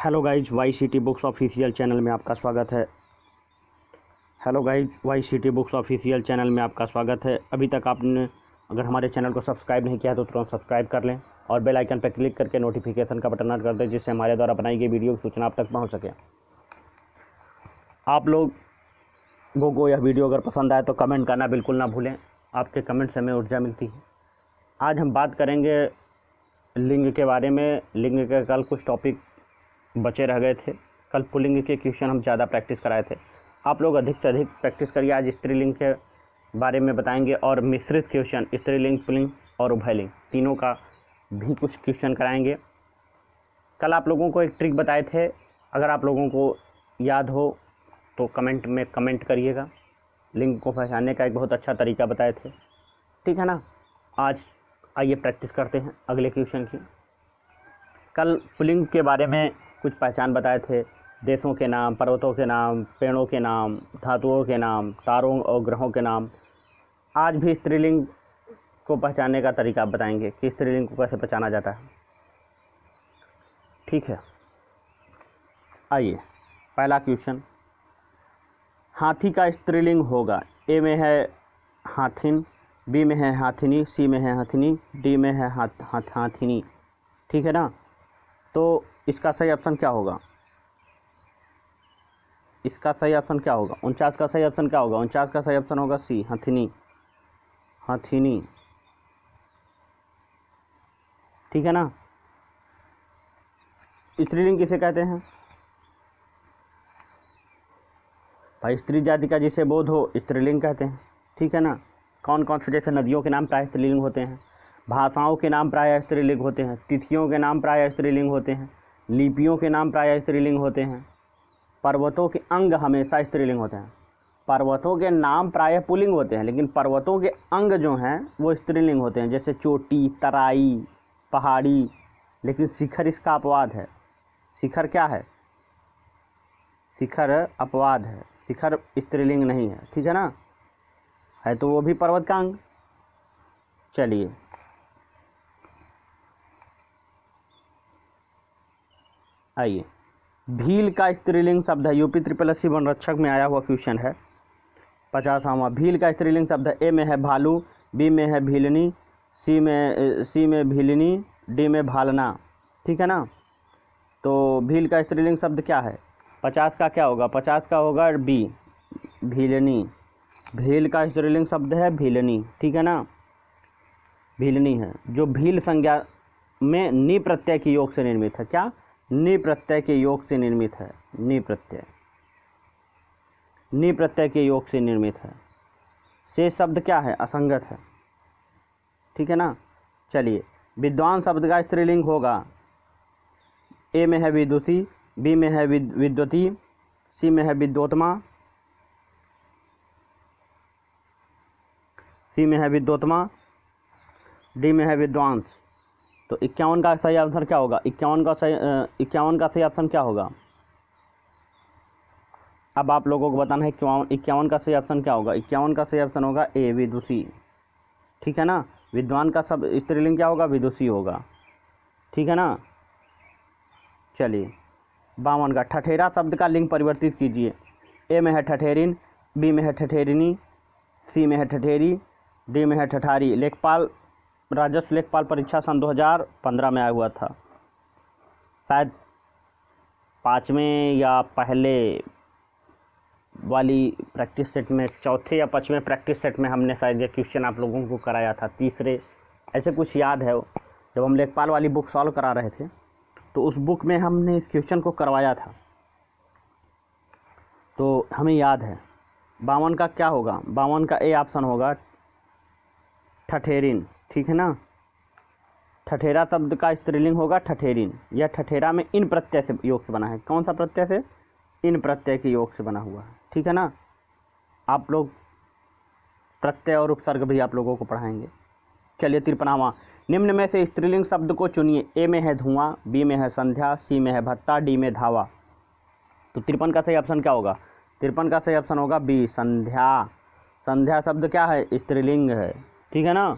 Hello guys, Y City Books official channel में आपका स्वागत है। अभी तक आपने अगर हमारे चैनल को सब्सक्राइब नहीं किया तो तुरंत सब्सक्राइब कर लें और बेल आइकन पर क्लिक करके नोटिफिकेशन का बटन ऑन कर दें, जिससे हमारे द्वारा बनाई गई वीडियो की सूचना आप तक पहुंच सके। आप लोगों को यह वीडियो अगर पसंद आए तो कमेंट करना बिल्कुल ना भूलें। आपके कमेंट से हमें ऊर्जा मिलती है। आज हम बात करेंगे लिंग के बारे में। लिंग के कल कुछ टॉपिक बचे रह गए थे। कल पुल्लिंग के क्वेश्चन हम ज़्यादा प्रैक्टिस कराए थे। आप लोग अधिक से अधिक प्रैक्टिस करिए। आज स्त्रीलिंग के बारे में बताएंगे और मिश्रित क्वेश्चन स्त्रीलिंग, पुल्लिंग और उभयलिंग तीनों का भी कुछ क्वेश्चन कराएंगे। कल आप लोगों को एक ट्रिक बताए थे, अगर आप लोगों को याद हो तो कमेंट में कमेंट करिएगा। लिंग को पहचानने का एक बहुत अच्छा तरीका बताए थे, ठीक है ना। आज आइए प्रैक्टिस करते हैं अगले क्वेश्चन की। कल पुल्लिंग के बारे में कुछ पहचान बताए थे, देशों के नाम, पर्वतों के नाम, पेड़ों के नाम, धातुओं के नाम, तारों और ग्रहों के नाम। आज भी स्त्रीलिंग को पहचानने का तरीका बताएंगे कि स्त्रीलिंग को कैसे पहचाना जाता है, ठीक है। आइए, पहला क्वेश्चन, हाथी का स्त्रीलिंग होगा। ए में है हाथिन, बी में है हाथिनी, सी में है हथिनी, डी में है हाथिनी, ठीक है ना। तो इसका सही ऑप्शन क्या होगा? 49 का सही ऑप्शन क्या होगा? 49 का सही ऑप्शन होगा सी, हथिनी, ठीक है ना। स्त्रीलिंग किसे कहते हैं भाई? स्त्री जाति का जिसे बोध हो स्त्रीलिंग कहते हैं, ठीक है ना। कौन कौन से, जैसे नदियों के नाम प्राय स्त्रीलिंग होते हैं, भाषाओं के नाम प्राय स्त्रीलिंग होते हैं, तिथियों के नाम प्राय स्त्रीलिंग होते हैं, लिपियों के नाम प्राय स्त्रीलिंग होते हैं, पर्वतों के अंग हमेशा स्त्रीलिंग होते हैं। पर्वतों के नाम प्राय पुल्लिंग होते हैं, लेकिन पर्वतों के अंग जो हैं वो स्त्रीलिंग होते हैं, जैसे चोटी, तराई, पहाड़ी। लेकिन शिखर इसका अपवाद है। शिखर क्या है? शिखर अपवाद है, शिखर स्त्रीलिंग नहीं है, ठीक है ना। है तो वो भी पर्वत का अंग। चलिए, आइए, भील का स्त्रीलिंग शब्द है। यूपी SSC वन रक्षक में आया हुआ क्वेश्चन है 50वां। भील का स्त्रीलिंग शब्द है। ए में है भालू, बी में है भीलनी, सी में भीलनी, डी में भालना, ठीक है ना। तो भील का स्त्रीलिंग शब्द क्या है? 50 का क्या होगा? 50 का होगा बी, भीलनी। भील का स्त्रीलिंग शब्द है भीलनी, ठीक है ना। भीलनी है, जो भील संज्ञा में नी प्रत्यय के योग से निर्मित है। क्या? नी प्रत्यय के योग से निर्मित है। नी प्रत्यय के योग से निर्मित है। शेष शब्द क्या है? असंगत है, ठीक है ना। चलिए, विद्वान शब्द का स्त्रीलिंग होगा। ए में है विदुषी, बी में है विद्वती, सी में है विद्वोत्मा, डी में है विद्वांस। तो 51 का सही आंसर क्या होगा? 51 का सही ऑप्शन क्या होगा? अब आप लोगों को बताना है 51 का सही ऑप्शन क्या होगा। 51 का सही ऑप्शन होगा ए, विदुषी, ठीक है ना। विद्वान का सब स्त्रीलिंग क्या होगा? विदुषी होगा, ठीक है ना। चलिए, 52 का, ठठेरा शब्द का लिंग परिवर्तित कीजिए। ए में है ठठेरिन, बी में है ठठेरिनी, सी में है ठठेरी, डी में है ठठारी। लेखपाल, राजस्व लेखपाल परीक्षा सन 2015 में आया हुआ था, शायद 5वें या पहले वाली प्रैक्टिस सेट में, चौथे या 5वें प्रैक्टिस सेट में हमने शायद ये क्वेश्चन आप लोगों को कराया था। तीसरे, ऐसे कुछ याद है, जब हम लेखपाल वाली बुक सॉल्व करा रहे थे तो उस बुक में हमने इस क्वेश्चन को करवाया था, तो हमें याद है। 52 का क्या होगा? 52 का ए ऑप्शन होगा ठठेरिन, ठीक है ना। ठठेरा शब्द का स्त्रीलिंग होगा ठठेरिन। यह ठठेरा में इन प्रत्यय से योग से बना है। कौन सा प्रत्यय से? इन प्रत्यय के योग से बना हुआ है, ठीक है ना। आप लोग प्रत्यय और उपसर्ग भी आप लोगों को पढ़ाएंगे। चलिए, 53वां, निम्न में से स्त्रीलिंग शब्द को चुनिए। ए में है धुआं, बी में है संध्या, सी में है भत्ता, डी में धावा। तो 53 का सही ऑप्शन क्या होगा? 53 का सही ऑप्शन होगा बी, संध्या। संध्या शब्द क्या है? स्त्रीलिंग है, ठीक है ना,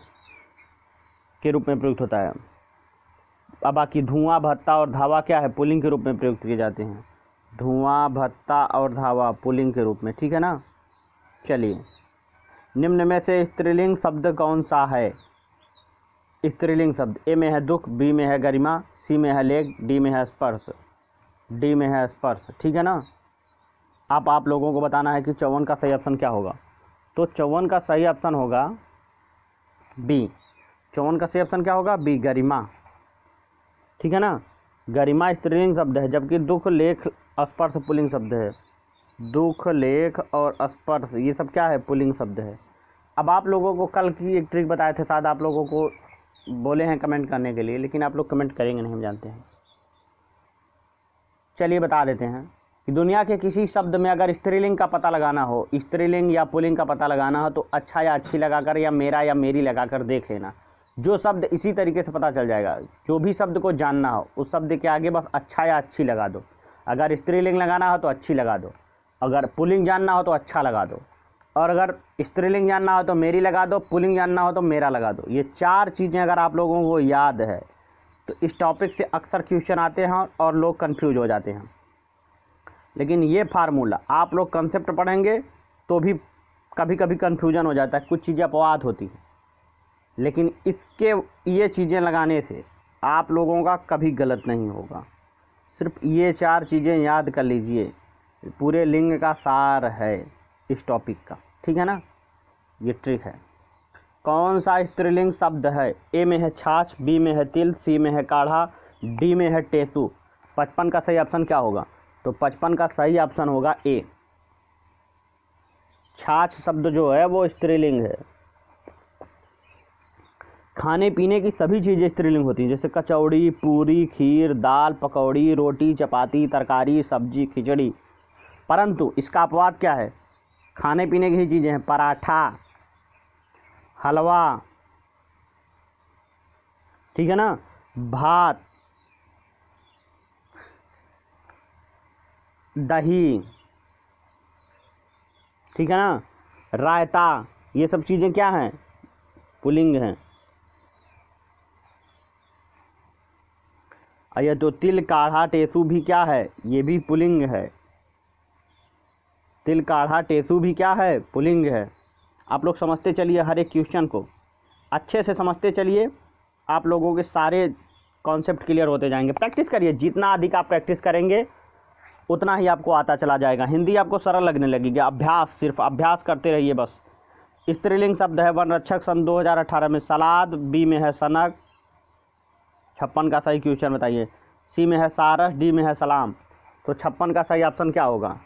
के रूप में प्रयुक्त होता है। अब बाकी धुआं, भत्ता और धावा क्या है, पुल्लिंग के रूप में प्रयुक्त किए जाते हैं। धुआं, भत्ता और धावा पुल्लिंग के रूप में, ठीक है ना। चलिए, निम्न में से स्त्रीलिंग शब्द कौन सा है। स्त्रीलिंग शब्द, ए में है दुख, बी में है गरिमा, सी में है लेग, डी में है स्पर्श। डी में है स्पर्श, ठीक है ना। आप लोगों को बताना है कि 54 का सही ऑप्शन क्या होगा। तो 54 का सही ऑप्शन होगा बी। 54 का सही ऑप्शन क्या होगा, बी, गरिमा, ठीक है ना। गरिमा स्त्रीलिंग शब्द है, जबकि दुख, लेख, स्पर्श पुल्लिंग शब्द है। दुख, लेख और स्पर्श ये सब क्या है, पुल्लिंग शब्द है। अब आप लोगों को कल की एक ट्रिक बताए थे, शायद आप लोगों को बोले हैं कमेंट करने के लिए, लेकिन आप लोग कमेंट करेंगे नहीं, हम जानते हैं। चलिए बता देते हैं कि दुनिया के किसी शब्द में अगर स्त्रीलिंग का पता लगाना हो, स्त्रीलिंग या पुल्लिंग का पता लगाना हो, तो अच्छा या अच्छी लगाकर या मेरा या मेरी लगाकर देख लेना। जो शब्द इसी तरीके से पता चल जाएगा। जो भी शब्द को जानना हो उस शब्द के आगे बस अच्छा या अच्छी लगा दो। अगर स्त्रीलिंग लगाना हो तो अच्छी लगा दो, अगर पुल्लिंग जानना हो तो अच्छा लगा दो, और अगर स्त्रीलिंग जानना हो तो मेरी लगा दो, पुल्लिंग जानना हो तो मेरा लगा दो। ये 4 चीज़ें अगर आप लोगों को याद है तो इस टॉपिक से अक्सर क्वेश्चन आते हैं और लोग कंफ्यूज हो जाते हैं। लेकिन ये फार्मूला आप लोग कंसेप्ट पढ़ेंगे तो भी कभी कभी कंफ्यूजन हो जाता है, कुछ चीज़ें अपवाद होती हैं, लेकिन इसके ये चीज़ें लगाने से आप लोगों का कभी गलत नहीं होगा। सिर्फ ये 4 चीज़ें याद कर लीजिए, पूरे लिंग का सार है इस टॉपिक का, ठीक है ना। ये ट्रिक है। कौन सा स्त्रीलिंग शब्द है। ए में है छाछ, बी में है तिल, सी में है काढ़ा, डी में है टेसू। 55 का सही ऑप्शन क्या होगा। तो 55 का सही ऑप्शन होगा ए। छाछ शब्द जो है वो स्त्रीलिंग है। खाने पीने की सभी चीज़ें स्त्रीलिंग होती हैं, जैसे कचौड़ी, पूरी, खीर, दाल, पकौड़ी, रोटी, चपाती, तरकारी, सब्जी, खिचड़ी। परंतु इसका अपवाद क्या है, खाने पीने की ही चीज़ें हैं। पराठा, हलवा, ठीक है ना, भात, दही, ठीक है ना, रायता, ये सब चीज़ें क्या हैं, पुल्लिंग हैं। ये तो तिल, काढ़ा, टेसू भी क्या है, ये भी पुल्लिंग है। तिल, काढ़ा, टेसू भी क्या है, पुल्लिंग है। आप लोग समझते चलिए, हर एक क्वेश्चन को अच्छे से समझते चलिए, आप लोगों के सारे कॉन्सेप्ट क्लियर होते जाएंगे। प्रैक्टिस करिए, जितना अधिक आप प्रैक्टिस करेंगे उतना ही आपको आता चला जाएगा। हिंदी आपको सरल लगने लगेगी। अभ्यास, सिर्फ अभ्यास करते रहिए बस। स्त्रीलिंग शब्द है वन रक्षक, सन 2018 में सलाद, बी में है सनक। 56 का सही क्वेश्चन बताइए। सी में है सारस, डी में है सलाम। तो 56 का सही ऑप्शन क्या होगा।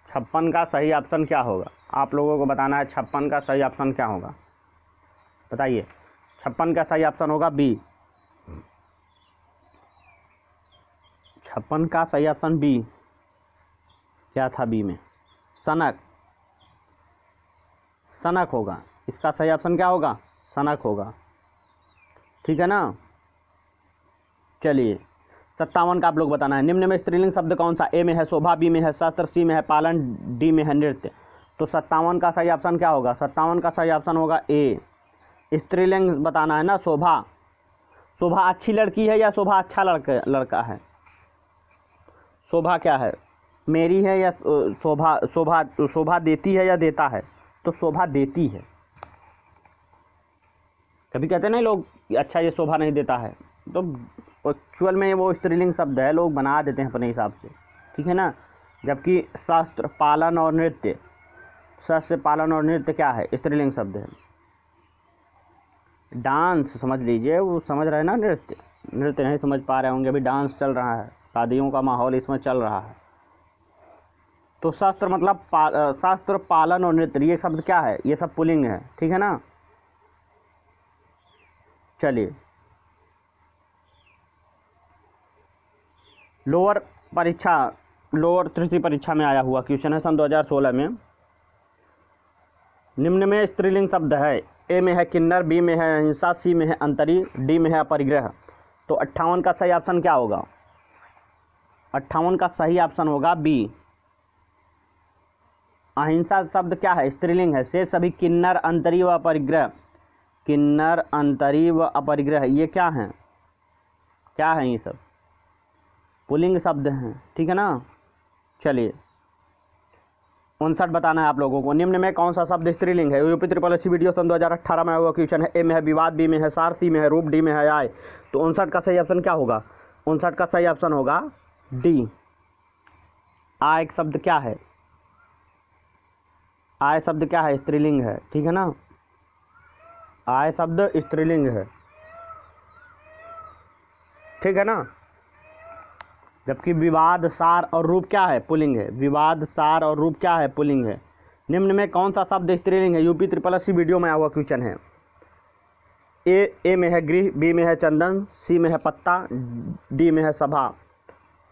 56 का सही ऑप्शन क्या होगा, आप लोगों को बताना है। 56 का सही ऑप्शन क्या होगा, बताइए। 56 का सही ऑप्शन होगा बी। 56 का सही ऑप्शन बी। क्या था बी में, सनक। सनक होगा इसका सही ऑप्शन, क्या होगा, सनक होगा, ठीक है ना। चलिए 57 का आप लोग बताना है। निम्न में स्त्रीलिंग शब्द कौन सा। ए में है शोभा, बी में है शस्त्र, सी में है पालन, डी में है नृत्य। तो 57 का सही ऑप्शन क्या होगा। 57 का सही ऑप्शन होगा ए। स्त्रीलिंग बताना है ना, शोभा। शोभा अच्छी लड़की है या शोभा अच्छा लड़का है। शोभा क्या है, मेरी है या शोभा। शोभा देती है या देता है। तो शोभा देती है। कभी कहते नहीं लोग अच्छा ये शोभा नहीं देता है, तो एक्चुअल में वो स्त्रीलिंग शब्द है, लोग बना देते हैं अपने हिसाब से, ठीक है ना। जबकि शस्त्र, पालन और नृत्य, शस्त्र, पालन और नृत्य क्या है, स्त्रीलिंग शब्द है। डांस समझ लीजिए, वो समझ रहे हैं ना, नृत्य। नृत्य नहीं समझ पा रहे होंगे, अभी डांस चल रहा है, शादियों का माहौल इसमें चल रहा है। तो शस्त्र मतलब शस्त्र, पालन और नृत्य, ये शब्द क्या है, ये सब पुल्लिंग है, ठीक है ना। चलिए लोअर तृतीय परीक्षा में आया हुआ क्वेश्चन है, सन 2016 में। निम्न में स्त्रीलिंग शब्द है। ए में है किन्नर, बी में है अहिंसा, सी में है अंतरी, डी में है अपरिग्रह। तो 58 का सही ऑप्शन क्या होगा। 58 का सही ऑप्शन होगा बी। अहिंसा शब्द क्या है, स्त्रीलिंग है। से सभी किन्नर, अंतरी व अपरिग्रह। किन्नर, अंतरी व अपरिग्रह ये क्या हैं, क्या है ये सब? पुल्लिंग शब्द हैं, ठीक है ना। चलिए 59 बताना है आप लोगों को। निम्न में कौन सा शब्द स्त्रीलिंग है? यूपी ट्रिपल एससी वीडियो सन 2018 में हुआ क्वेश्चन है। ए में है विवाद, बी में है सार, सी में है रूप, डी में है आय। तो 59 का सही ऑप्शन क्या होगा? 59 का सही ऑप्शन होगा डी। आय एक शब्द क्या है? आय शब्द क्या है? स्त्रीलिंग है, ठीक है ना। आय शब्द स्त्रीलिंग है, ठीक है ना। जबकि विवाद, सार और रूप क्या है? पुल्लिंग है। विवाद, सार और रूप क्या है? पुल्लिंग है। निम्न में कौन सा शब्द स्त्रीलिंग है? यूपी ट्रिपल एससी वीडियो में आया हुआ क्वेश्चन है। ए में है गृह, बी में है चंदन, सी में है पत्ता, डी में है सभा।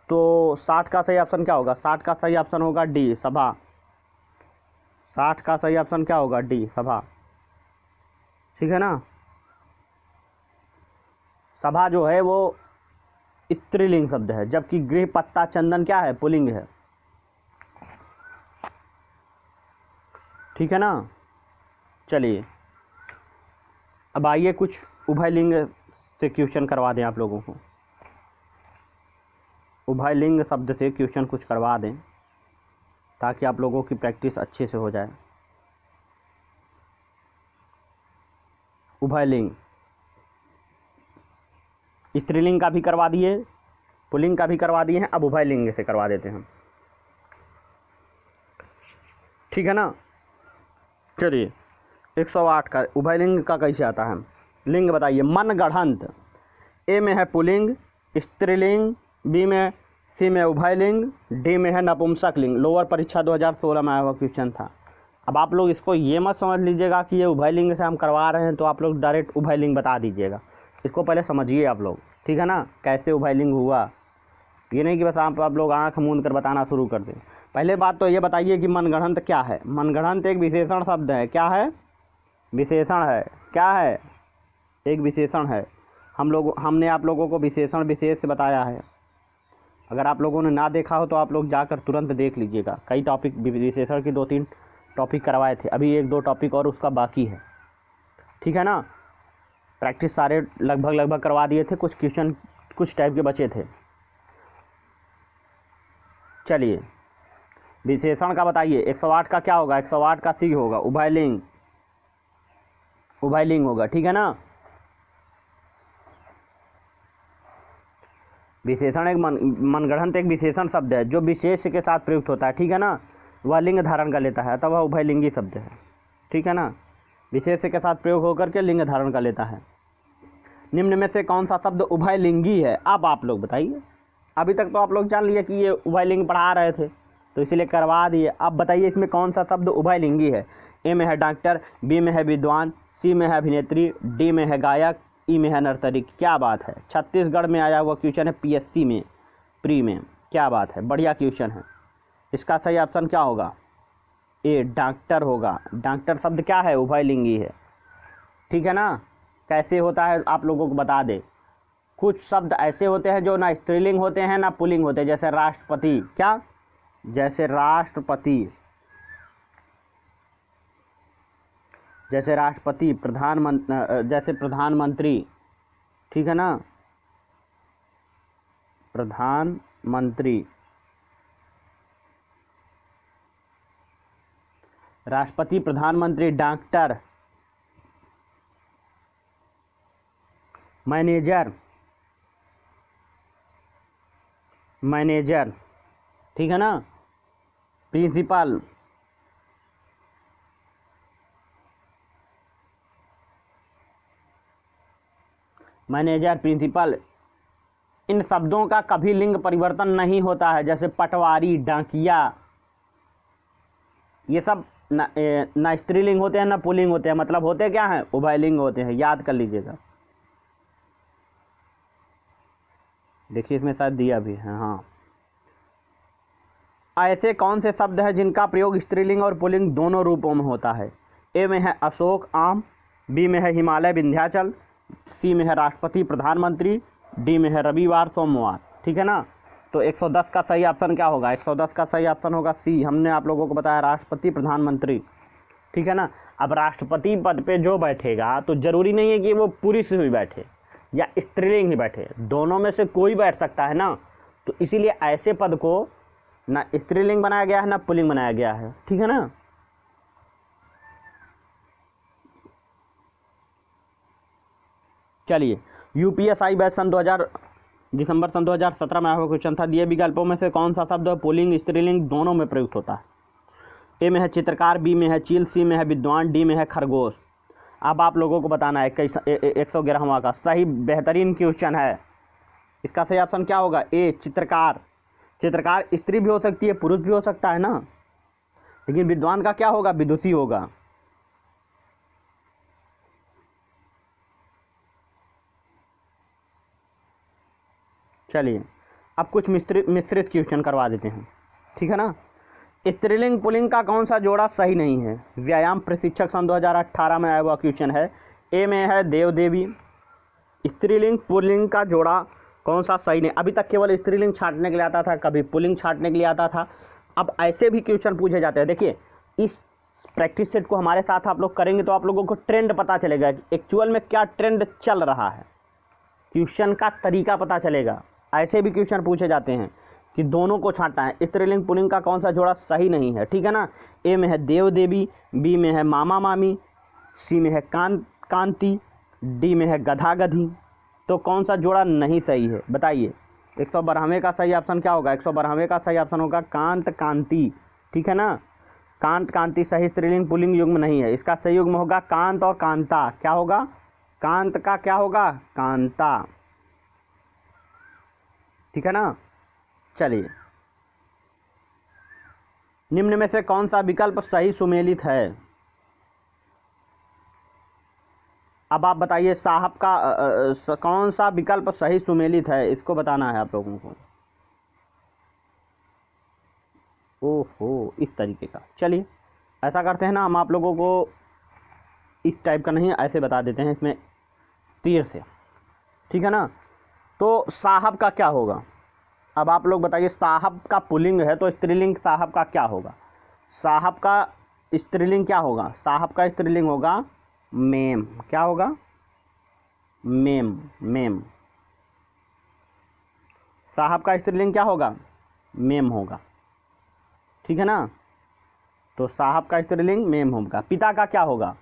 तो 60 का सही ऑप्शन क्या होगा? 60 का सही ऑप्शन होगा डी, सभा। 60 का सही ऑप्शन क्या होगा? डी, सभा, ठीक है ना। सभा जो है वो स्त्रीलिंग शब्द है, जबकि गृह, पत्ता, चंदन क्या है? पुल्लिंग है, ठीक है ना। चलिए अब आइए कुछ उभयलिंग से क्वेश्चन करवा दें आप लोगों को। उभयलिंग शब्द से क्वेश्चन कुछ करवा दें ताकि आप लोगों की प्रैक्टिस अच्छे से हो जाए। उभयलिंग, स्त्रीलिंग का भी करवा दिए, पुल्लिंग का भी करवा दिए हैं, अब उभयलिंग से करवा देते हैं, ठीक है ना। चलिए 108 का उभयलिंग का कैसे आता है? लिंग बताइए। मनगढ़ंत। ए में है पुल्लिंग, स्त्रीलिंग, बी में, सी में उभयलिंग, डी में है नपुंसक लिंग। लोअर परीक्षा 2016 में आया हुआ क्वेश्चन था। अब आप लोग इसको ये मत समझ लीजिएगा कि ये उभयलिंग से हम करवा रहे हैं तो आप लोग डायरेक्ट उभयलिंग बता दीजिएगा। इसको पहले समझिए आप लोग, ठीक है ना, कैसे उभयलिंग हुआ। ये नहीं कि बस आप लोग आँख मूंद कर बताना शुरू कर दें। पहले बात तो ये बताइए कि मनगढ़ंत क्या है? मनगढ़ंत एक विशेषण शब्द है। क्या है? विशेषण है। क्या है? एक विशेषण है। हमने आप लोगों को विशेषण विशेष बताया है। अगर आप लोगों ने ना देखा हो तो आप लोग जाकर तुरंत देख लीजिएगा। कई टॉपिक विशेषण की 2-3 टॉपिक करवाए थे, अभी 1-2 टॉपिक और उसका बाकी है, ठीक है ना। प्रैक्टिस सारे लगभग करवा दिए थे, कुछ क्वेश्चन कुछ टाइप के बचे थे। चलिए विशेषण का बताइए। 108 का क्या होगा? 108 का सी होगा, उभयलिंग। उभयलिंग होगा, ठीक है ना। विशेषण एक मनगढ़ंत एक विशेषण शब्द है जो विशेष के साथ प्रयुक्त होता है, ठीक है ना। वह लिंग धारण कर लेता है, अतः वह उभयलिंगी शब्द है, ठीक है ना। विशेष के साथ प्रयोग होकर के लिंग धारण कर लेता है। निम्न में से कौन सा शब्द उभयलिंगी है? अब आप लोग बताइए। अभी तक तो आप लोग जान लिए कि ये उभयलिंग पढ़ा रहे थे तो इसीलिए करवा दिए। अब बताइए इसमें कौन सा शब्द उभयलिंगी है? ए में है डॉक्टर, बी में है विद्वान, सी में है अभिनेत्री, डी में है गायक, ई में है नर्तकी। क्या बात है, छत्तीसगढ़ में आया हुआ क्वेश्चन है, पीएससी में प्री में। क्या बात है, बढ़िया क्वेश्चन है। इसका सही ऑप्शन क्या होगा? ए, डॉक्टर होगा। डॉक्टर शब्द क्या है? उभयलिंगी है, ठीक है ना। कैसे होता है आप लोगों को बता दे। कुछ शब्द ऐसे होते हैं जो ना स्त्रीलिंग होते हैं ना पुल्लिंग होते हैं, जैसे राष्ट्रपति। क्या? जैसे राष्ट्रपति, जैसे राष्ट्रपति, जैसे प्रधानमंत्री, ठीक है ना। प्रधानमंत्री, राष्ट्रपति, प्रधानमंत्री, डॉक्टर, मैनेजर, मैनेजर, ठीक है ना। प्रिंसिपल, मैनेजर, प्रिंसिपल, इन शब्दों का कभी लिंग परिवर्तन नहीं होता है। जैसे पटवारी, डाकिया, ये सब ना स्त्रीलिंग होते हैं ना पुल्लिंग होते हैं, मतलब होते क्या हैं? उभयलिंग होते हैं, याद कर लीजिएगा। देखिए इसमें शायद दिया भी है, हाँ। ऐसे कौन से शब्द हैं जिनका प्रयोग स्त्रीलिंग और पुल्लिंग दोनों रूपों में होता है? ए में है अशोक, आम, बी में है हिमालय, विंध्याचल, सी में है राष्ट्रपति, प्रधानमंत्री, डी में है रविवार, सोमवार, ठीक है ना। तो 110 का सही ऑप्शन क्या होगा? 110 का सही ऑप्शन होगा सी। हमने आप लोगों को बताया राष्ट्रपति, प्रधानमंत्री, ठीक है ना। अब राष्ट्रपति पद पे जो बैठेगा तो जरूरी नहीं है कि वो पुरुष ही बैठे, या स्त्रीलिंग ही बैठे, दोनों में से कोई बैठ सकता है ना। तो इसीलिए ऐसे पद को ना स्त्रीलिंग बनाया गया है ना पुल्लिंग बनाया गया है, ठीक है ना। चलिए, यूपीएसआई बैच सन 2000 दिसंबर सन 2017 में आया हुआ क्वेश्चन था, दिए विकल्पों में से कौन सा शब्द पुल्लिंग स्त्रीलिंग दोनों में प्रयुक्त होता है। ए में है चित्रकार, बी में है चील, सी में है विद्वान, डी में है खरगोश। अब आप लोगों को बताना है 111वां का सही बेहतरीन क्वेश्चन है। इसका सही ऑप्शन क्या होगा? ए चित्रकार। चित्रकार स्त्री भी हो सकती है, पुरुष भी हो सकता है ना। लेकिन विद्वान का क्या होगा? विदुषी होगा। चलिए, अब कुछ मिश्रित क्वेश्चन करवा देते हैं, ठीक है ना। स्त्रीलिंग पुल्लिंग का कौन सा जोड़ा सही नहीं है? व्यायाम प्रशिक्षक सन 2018 में आया हुआ क्वेश्चन है। ए में है देव देवी। स्त्रीलिंग पुल्लिंग का जोड़ा कौन सा सही नहीं? अभी तक केवल स्त्रीलिंग छांटने के लिए आता था, कभी पुल्लिंग छांटने के लिए आता था। अब ऐसे भी क्वेश्चन पूछे जाते हैं। देखिए, इस प्रैक्टिस सेट को हमारे साथ आप लोग करेंगे तो आप लोगों को ट्रेंड पता चलेगा कि एक्चुअल में क्या ट्रेंड चल रहा है, क्वेश्चन का तरीका पता चलेगा। ऐसे भी क्वेश्चन पूछे जाते हैं कि दोनों को छांटना है, स्त्रीलिंग पुल्लिंग का कौन सा जोड़ा सही नहीं है, ठीक है ना। ए में है देव देवी, बी में है मामा मामी, सी में है कांति, डी में है गधा गधी। तो कौन सा जोड़ा नहीं सही है बताइए। 112वें का सही ऑप्शन क्या होगा? 112वें का सही ऑप्शन होगा कांत कांति, ठीक है ना। कांत कांति सही स्त्रीलिंग पुल्लिंग युग्म नहीं है। इसका सही युग्म होगा कांत और कांता। क्या होगा? कांत का क्या होगा? कांता, ठीक है ना। चलिए, निम्न में से कौन सा विकल्प सही सुमेलित है? अब आप बताइए साहब का कौन सा विकल्प सही सुमेलित है, इसको बताना है आप लोगों को। ओहो, इस तरीके का। चलिए, ऐसा करते हैं ना, हम आप लोगों को इस टाइप का नहीं, ऐसे बता देते हैं इसमें तीर से, ठीक है ना। तो साहब का क्या होगा? अब आप लोग बताइए, साहब का पुल्लिंग है तो स्त्रीलिंग साहब का क्या होगा? साहब का स्त्रीलिंग क्या होगा? साहब का स्त्रीलिंग होगा मेम। क्या होगा? Ma'am, ma'am. साहब का स्त्रीलिंग क्या होगा? मेम होगा, ठीक है ना। तो साहब का स्त्रीलिंग मेम होगा। पिता का क्या होगा?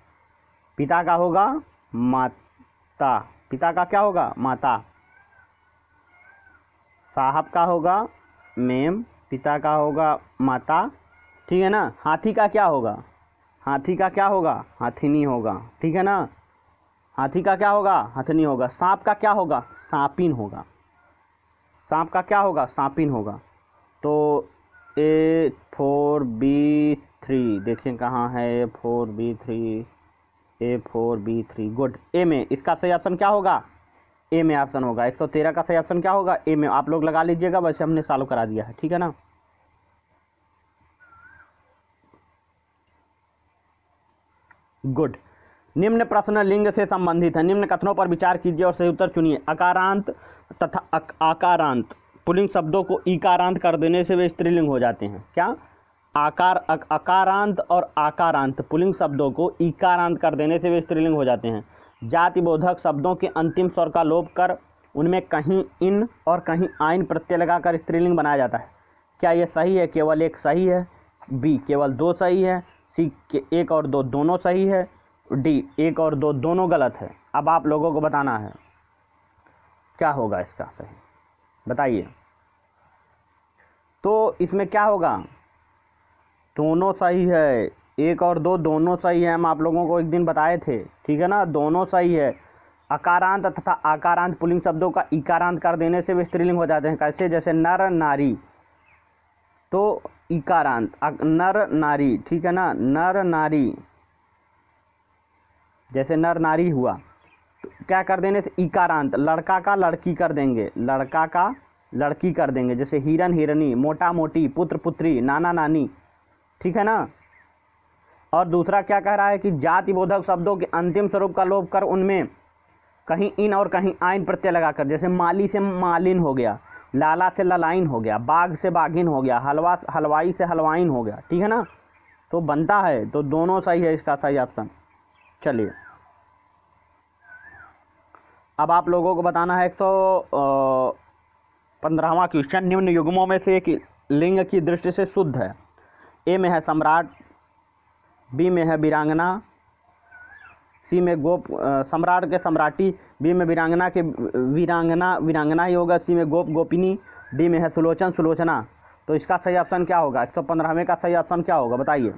पिता का होगा माता। पिता का क्या होगा? माता। साहब का होगा मेम, पिता का होगा माता, ठीक है ना। हाथी का क्या होगा? हाथी का क्या होगा? हाथिनी होगा, ठीक है ना। हाथी का क्या होगा? हथनी होगा। सांप का क्या होगा? सांपिन होगा। सांप का क्या होगा? सांपिन होगा। तो A4B3 देखिए कहाँ है A4B3, A4B3 गुड। ए में इसका सही ऑप्शन क्या होगा? ए में ऑप्शन होगा। 113 का सही ऑप्शन क्या होगा? ए में। आप लोग लगा लीजिएगा, वैसे हमने सॉल्व करा दिया है, ठीक है ना। गुड। निम्न प्रश्न लिंग से संबंधित है, निम्न कथनों पर विचार कीजिए और सही उत्तर चुनिए। अकारांत तथा आकारांत पुल्लिंग शब्दों को इकारांत कर देने से वे स्त्रीलिंग हो जाते हैं। क्या? अकारांत और आकारांत पुल्लिंग शब्दों को इकारांत कर देने से वे स्त्रीलिंग हो जाते हैं। जाति बोधक शब्दों के अंतिम स्वर का लोप कर उनमें कहीं इन और कहीं आइन प्रत्यय लगाकर स्त्रीलिंग बनाया जाता है। क्या यह सही है? केवल एक सही है। बी केवल दो सही है। सी के एक और दो दोनों सही है। डी एक और दो दोनों गलत है। अब आप लोगों को बताना है क्या होगा इसका सही, बताइए। तो इसमें क्या होगा? दोनों सही है, एक और दो दोनों सही है। हम आप लोगों को एक दिन बताए थे, ठीक है ना। दोनों सही है। अकारांत तथा आकारांत पुल्लिंग शब्दों का इकारांत कर देने से वे स्त्रीलिंग हो जाते हैं। कैसे? जैसे नर नारी, तो इकारांत नर नारी, ठीक है ना। नर नारी, जैसे नर नारी हुआ तो क्या कर देने से इकारांत। लड़का का लड़की कर देंगे, लड़का का लड़की कर देंगे। जैसे हिरन हिरनी, मोटा मोटी, पुत्र पुत्री, नाना नानी, ठीक है ना। और दूसरा क्या कह रहा है कि जाति बोधक शब्दों के अंतिम स्वरूप का लोप कर उनमें कहीं इन और कहीं आइन प्रत्यय लगाकर, जैसे माली से मालिन हो गया, लाला से ललाइन हो गया, बाघ से बाघिन हो गया, हलवाई से हलवाइन हो गया, ठीक है ना। तो बनता है, तो दोनों सही है इसका सही ऑप्शन। चलिए, अब आप लोगों को बताना है 115वां क्वेश्चन। निम्न युग्मों में से एक लिंग की दृष्टि से शुद्ध है। ए में है सम्राट, बी में है वीरांगना, सी में गोप सम्राट के सम्राटी, बी में वीरांगना के वीरांगना ही होगा, सी में गोप गोपिनी, डी में है सुलोचन सुलोचना। तो इसका सही ऑप्शन क्या होगा? 115वें का सही ऑप्शन क्या होगा बताइए?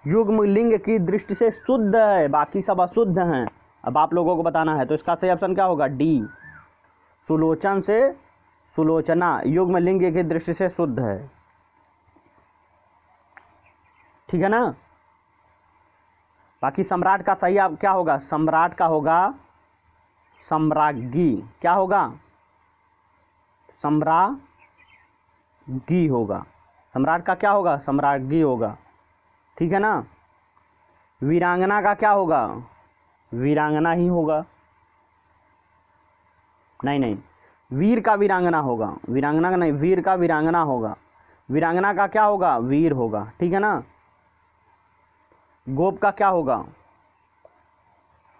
युग्म लिंग की दृष्टि से शुद्ध है, बाकी सब अशुद्ध हैं। अब आप लोगों को बताना है, तो इसका सही ऑप्शन क्या होगा? डी, सुलोचन से सुलोचना युग्म लिंग की दृष्टि से शुद्ध है। ठीक है ना? बाकी सम्राट का सही आप क्या होगा? सम्राट का होगा सम्राज्ञी। क्या होगा? सम्राज्ञी होगा। सम्राट का क्या होगा? सम्राज्ञी होगा। ठीक है ना? वीरांगना का क्या होगा? वीरांगना ही होगा। नहीं, वीर का वीरांगना होगा। वीरांगना का नहीं, वीर का वीरांगना होगा। वीरांगना का क्या होगा? वीर होगा। ठीक है ना? गोप का क्या होगा?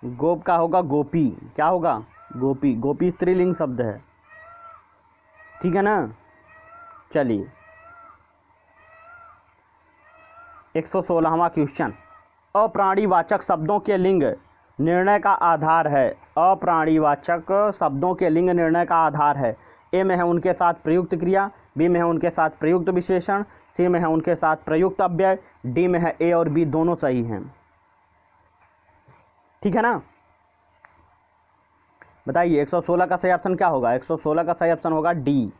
गोप का होगा गोपी। क्या होगा? गोपी। गोपी स्त्रीलिंग शब्द है। ठीक है ना? चलिए 116वां क्वेश्चन। अप्राणीवाचक शब्दों के लिंग निर्णय का आधार है। अप्राणीवाचक शब्दों के लिंग निर्णय का आधार है। ए में है उनके साथ प्रयुक्त क्रिया, बी में है उनके साथ प्रयुक्त विशेषण, सी में है उनके साथ प्रयुक्त अव्यय, डी में है ए और बी दोनों सही हैं। ठीक है ना? बताइए 116 का सही ऑप्शन क्या होगा? 116 का सही ऑप्शन होगा डी,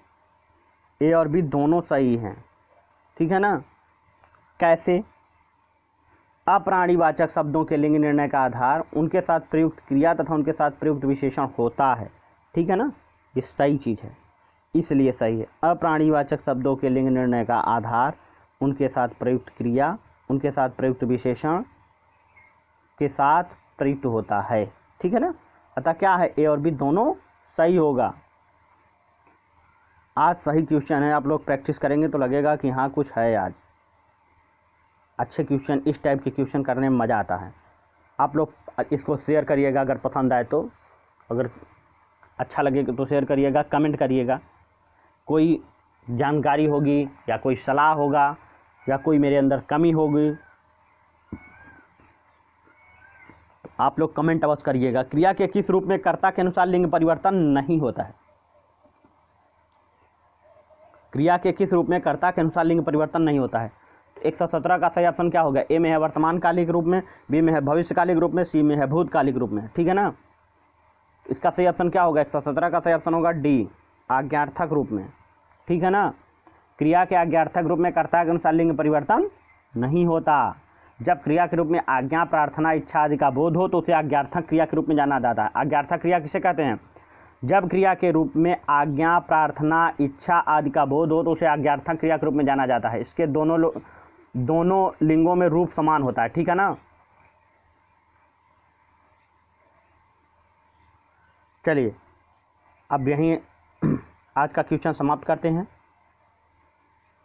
ए और बी दोनों सही हैं। ठीक है ना? कैसे? अप्राणीवाचक शब्दों के लिंग निर्णय का आधार उनके साथ प्रयुक्त क्रिया तथा उनके साथ प्रयुक्त विशेषण होता है। ठीक है ना? ये सही चीज़ है, इसलिए सही है। अप्राणीवाचक शब्दों के लिंग निर्णय का आधार उनके साथ प्रयुक्त क्रिया, उनके साथ प्रयुक्त विशेषण के साथ प्रयुक्त होता है। ठीक है ना? अतः क्या है? ए और बी दोनों सही होगा। आज सही क्वेश्चन है, आप लोग प्रैक्टिस करेंगे तो लगेगा कि हाँ कुछ है आज। अच्छे क्वेश्चन, इस टाइप के क्वेश्चन करने में मज़ा आता है। आप लोग इसको शेयर करिएगा अगर पसंद आए तो, अगर अच्छा लगे तो शेयर करिएगा, कमेंट करिएगा। कोई जानकारी होगी या कोई सलाह होगा या कोई मेरे अंदर कमी होगी, आप लोग कमेंट अवश्य करिएगा। क्रिया के किस रूप में कर्ता के अनुसार लिंग परिवर्तन नहीं होता है? क्रिया के किस रूप में कर्ता के अनुसार लिंग परिवर्तन नहीं होता है? 117 का सही ऑप्शन क्या होगा? ए में है वर्तमान कालिक रूप में, बी में है भविष्यकालिक रूप में, सी में है भूतकालिक रूप में। ठीक है ना? इसका सही ऑप्शन क्या होगा? 117 का सही ऑप्शन होगा डी, आज्ञार्थक रूप में। ठीक है ना? क्रिया के आज्ञार्थक रूप में कर्ता के अनुसार लिंग परिवर्तन नहीं होता। जब क्रिया के रूप में आज्ञा, प्रार्थना, इच्छा आदि का बोध हो तो उसे आज्ञार्थक क्रिया के रूप में जाना जाता है। आज्ञार्थक क्रिया किसे कहते हैं? जब क्रिया के रूप में आज्ञा, प्रार्थना, इच्छा आदि का बोध हो तो उसे आज्ञार्थक क्रिया के रूप में जाना जाता है। इसके दोनों लिंगों में रूप समान होता है। ठीक है ना? चलिए अब यहीं आज का क्वेश्चन समाप्त करते हैं।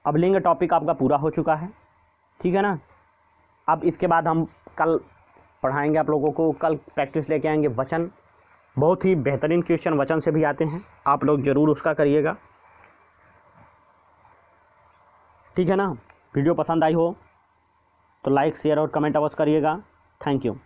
अब लिंग टॉपिक आपका पूरा हो चुका है। ठीक है ना? अब इसके बाद हम कल पढ़ाएंगे आप लोगों को, कल प्रैक्टिस लेके आएंगे वचन। बहुत ही बेहतरीन क्वेश्चन वचन से भी आते हैं, आप लोग ज़रूर उसका करिएगा। ठीक है ना? वीडियो पसंद आई हो तो लाइक, शेयर और कमेंट अवश्य करिएगा। Thank you.